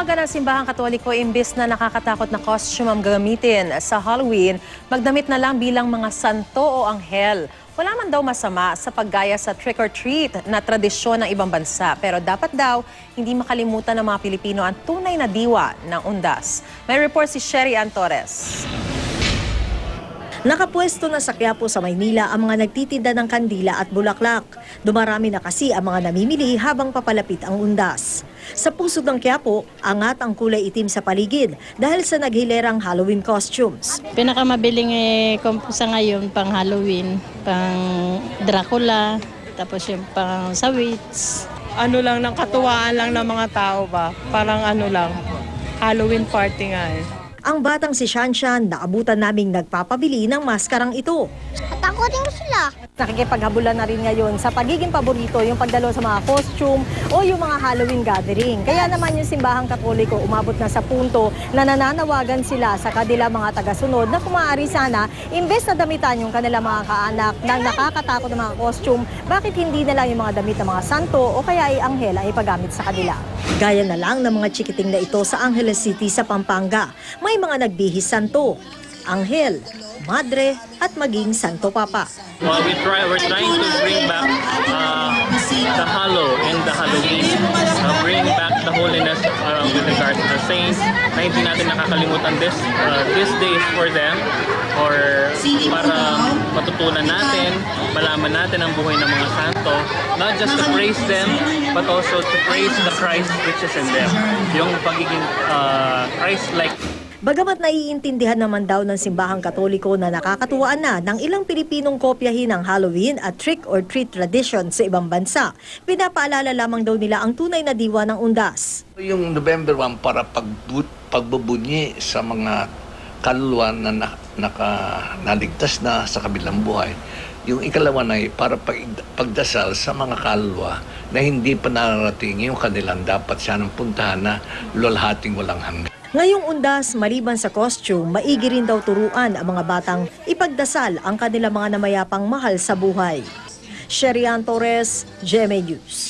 Nanawagan ng Simbahang Katoliko imbis na nakakatakot na costume ang gamitin sa Halloween, magdamit na lang bilang mga santo o anghel. Wala man daw masama sa paggaya sa trick-or-treat na tradisyon ng ibang bansa. Pero dapat daw hindi makalimutan ng mga Pilipino ang tunay na diwa ng undas. May report si Sherry Ann Torres. Nakapwesto na sa Quiapo sa Maynila ang mga nagtitinda ng kandila at bulaklak. Dumarami na kasi ang mga namimili habang papalapit ang undas. Sa pusod ng Quiapo, angat ang kulay itim sa paligid dahil sa naghilerang Halloween costumes. Pinakamabiling sa ngayon pang Halloween, pang Dracula, tapos yung pang sa witch. Ano lang, ng katuwaan lang ng mga tao ba? Parang ano lang, Halloween party nga eh. Ang batang si Shanshan, naabutan naming nagpapabili ng maskarang ito. Takutin mo sila. Nakikipaghabulan na rin ngayon sa pagiging paborito yung pagdalo sa mga costume o yung mga Halloween gathering. Kaya naman yung Simbahang Katoliko umabot na sa punto na nananawagan sila sa kanila mga tagasunod na kung maaari sana, imbes na damitan yung kanilang mga kaanak ng nakakatakot na mga costume, bakit hindi na lang yung mga damit ng mga santo o kaya ay anghel ang ipagamit sa kanila. Gaya na lang ng mga chikiting na ito sa Angeles City sa Pampanga. May mga nagbihis santo, anghel, madre at maging santo papa. We're trying to bring back the Hallow and the Halloween, bring back the holiness with regards to the saints, na hindi natin nakakalimutan this day is for them, or para matutunan natin, malaman natin ang buhay ng mga santo, not just to praise them, but also to praise the Christ which is in them. Yung pagiging Christ-like. Bagamat naiintindihan naman daw ng Simbahang Katoliko na nakakatuwaan na ng ilang Pilipinong kopyahin ng Halloween at trick-or-treat tradition sa ibang bansa, pinapaalala lamang daw nila ang tunay na diwa ng undas. Yung November 1 para pagbubunyi sa mga kaluluwa na naligtas na sa kabilang buhay. Yung ikalawa na para pagdasal sa mga kaluluwa na hindi pa nararating yung kanilang dapat sanang puntahan na lulhating walang hanggan. Ngayong undas, maliban sa costume, maigi rin daw turuan ang mga batang ipagdasal ang kanilang mga namayapang mahal sa buhay. Sherry Ann Torres, GMA News.